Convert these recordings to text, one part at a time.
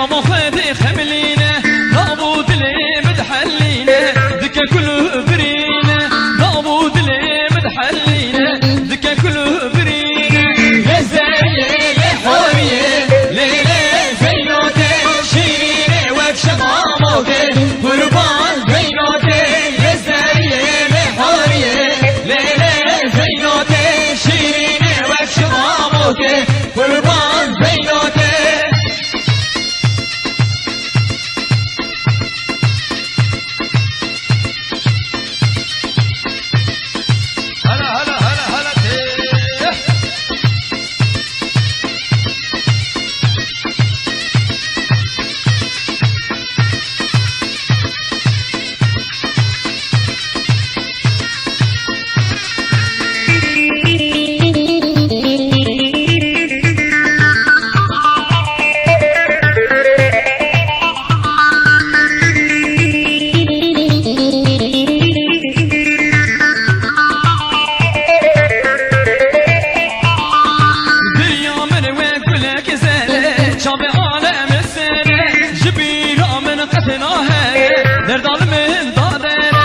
كما خدي خملينا نعبود لي مدحلينا ذكا كله برينا نعبود لي مدحلينا ذكا كله برينا لزايا لحورية ليلة زينوتي شيريني وبشماموتي قربان زينوتي لزايا لحورية ليلة زينوتي شيريني وبشماموتي قربان زينوتي دردان من دادره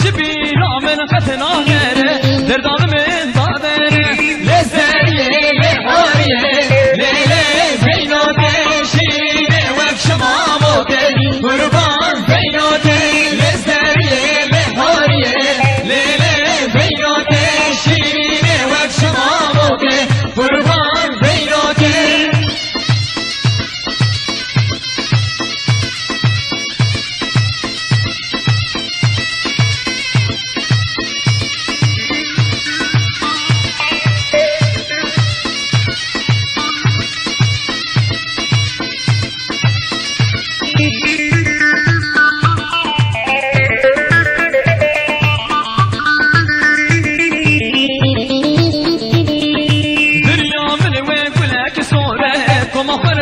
جبيرا من قتنا غيره دردان من دادره لزايا لحورية ليلة زينوتي شيريني وبشماموتي قربان زينوتي لزايا لحورية ليلة زينوتي شيريني وبشماموتي قربان زينوتي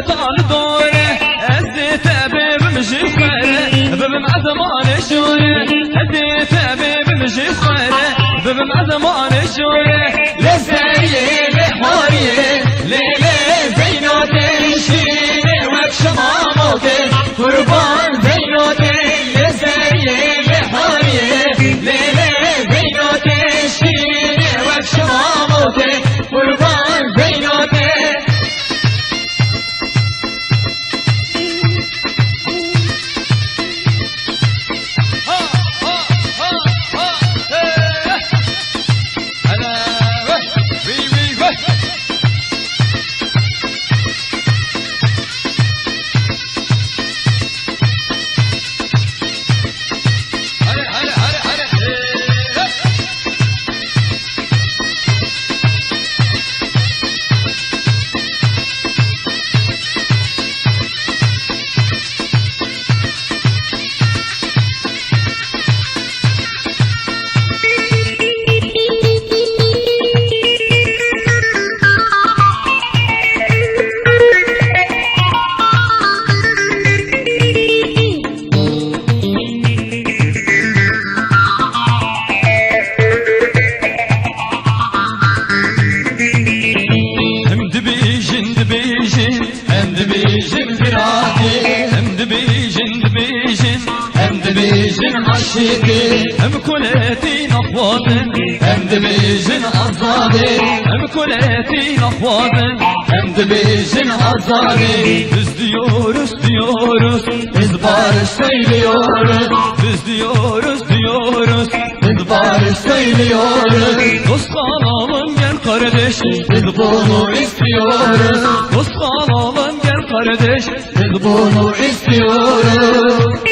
طال دوره هزيت ابيب مجي خيره باب معظمان شوره هزيت ابيب مجي خيره باب معظمان شوره لزايا لحورية ليلة زينوتي شيريني وبشماموتي قربان زينوتي لزايا لحورية ليلة زينوتي شيريني وبشماموتي قربان زينوتي بيجن عشيتي هم كلاتي نخواطن هم بيجن أصابي هم كلاتي نخواطن هم بيجن أصابي biz diyoruz biz barış söylüyoruz biz diyoruz biz barış söylüyoruz dost kalalım gel kardeş biz bunu istiyoruz dost kalalım gel kardeş biz bunu istiyoruz.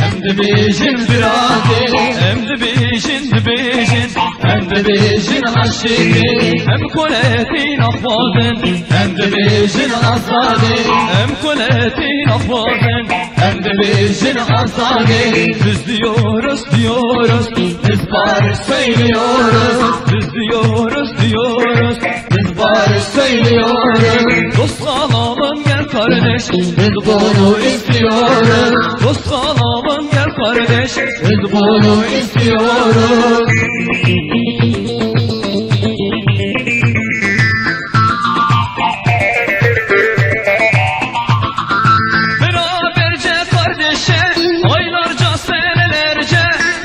Em de bejin birade, em de bejin dibêjin Em dibêjin aşîqî em kuletîn axwazin Em dibêjin azadî em kuletîn axwazin Em dibêjin azadî biz diyoruz diyoruz Biz barış söylüyoruz biz diyoruz diyoruz Biz barış söylüyoruz dost kalalım gel kardeş Biz bunu istiyoruz dost kalalım gel kardeş Biz bunu istiyoruz beraberce kardeşe aylarca senelerce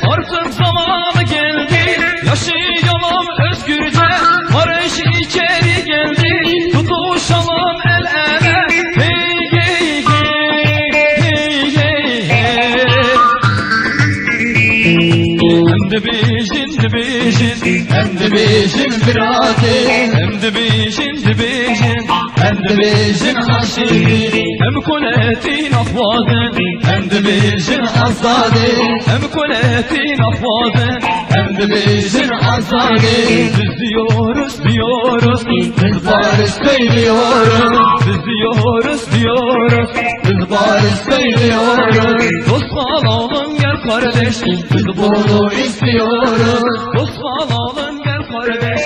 artık zamanı geldi yaşayalım özgürce barış içeri geldi tutuşalım el ele hey hey hey hey hey hem de bejin Em dibêjin biratî hem de bejin Em dibêjin aşîqî hem kuletin ahvazın Em dibêjin azadî hem kuletin ahvazın Em dibêjin azadî biz diyoruz diyoruz Biz barış söylüyoruz biz diyoruz diyoruz Biz barış söylüyoruz dost kalalım gel kardeş Biz bunu istiyoruz dost kalalım gel kardeş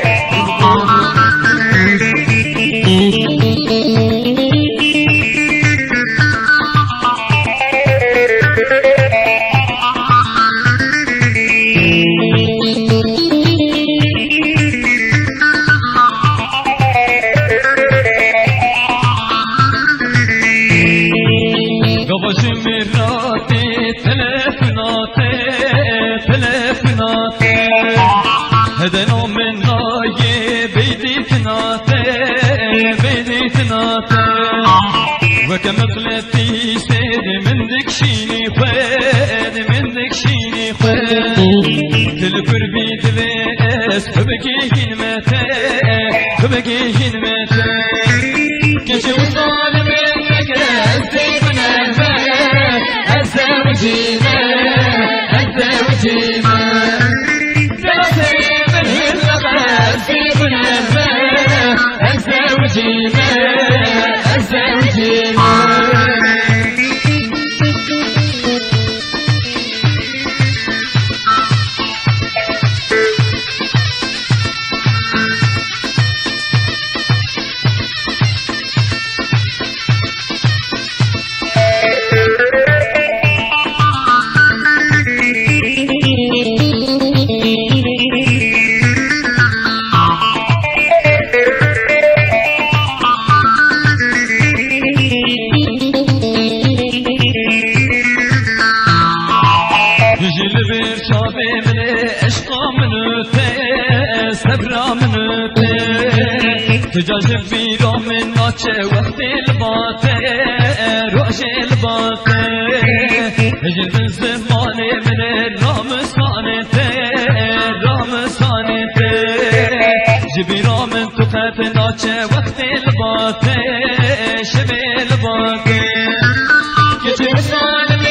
Gabacı mirati telefonate telefonate Heden o mennaye beyditnate beyditnate Ve kemekleti sedi min dikşini khwed min dikşini khwed Tilkur bidve es khbeki hinmete khbeki hinmete Gece uzalimin الزوجينا الزوجينا تسيب الغاسبنا الزوجينا الزوجينا Jil bir çabe mine eşqa minute sebra minute Tecacib bira min naçe vakti elbate roş elbate Jil bin zimane mine ramsanete ramsanete Jibira min tuqet naçe vakti elbate şeb elbate Geçim salimin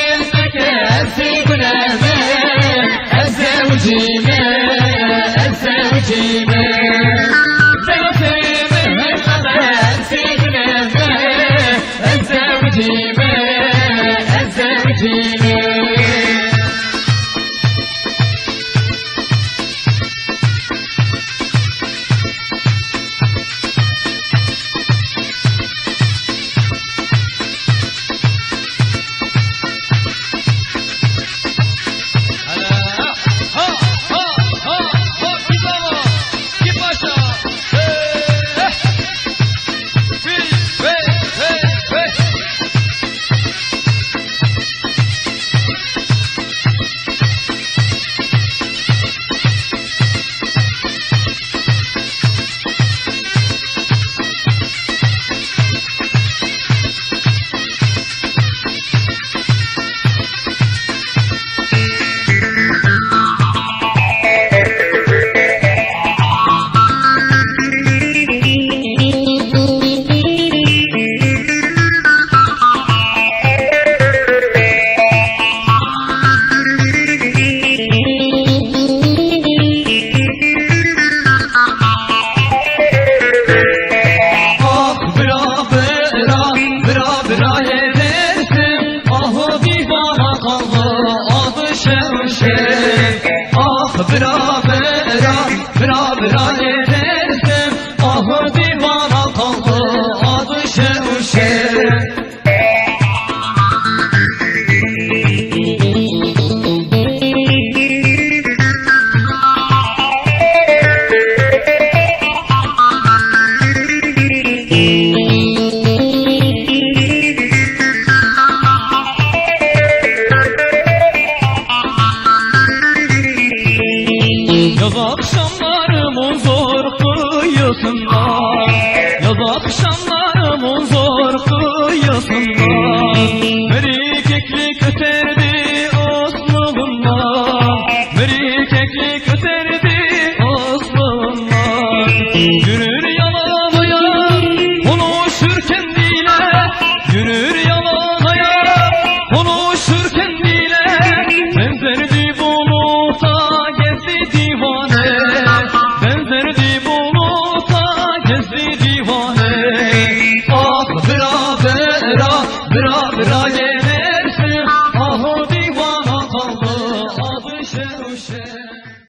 الزوجينا الزوجينا الزوجينا الزوجينا الزوجينا Bira bira edersem ahı divana kaldı adı şevşer. Yaz akşamlarımın zor kıyısında, yaz akşamlar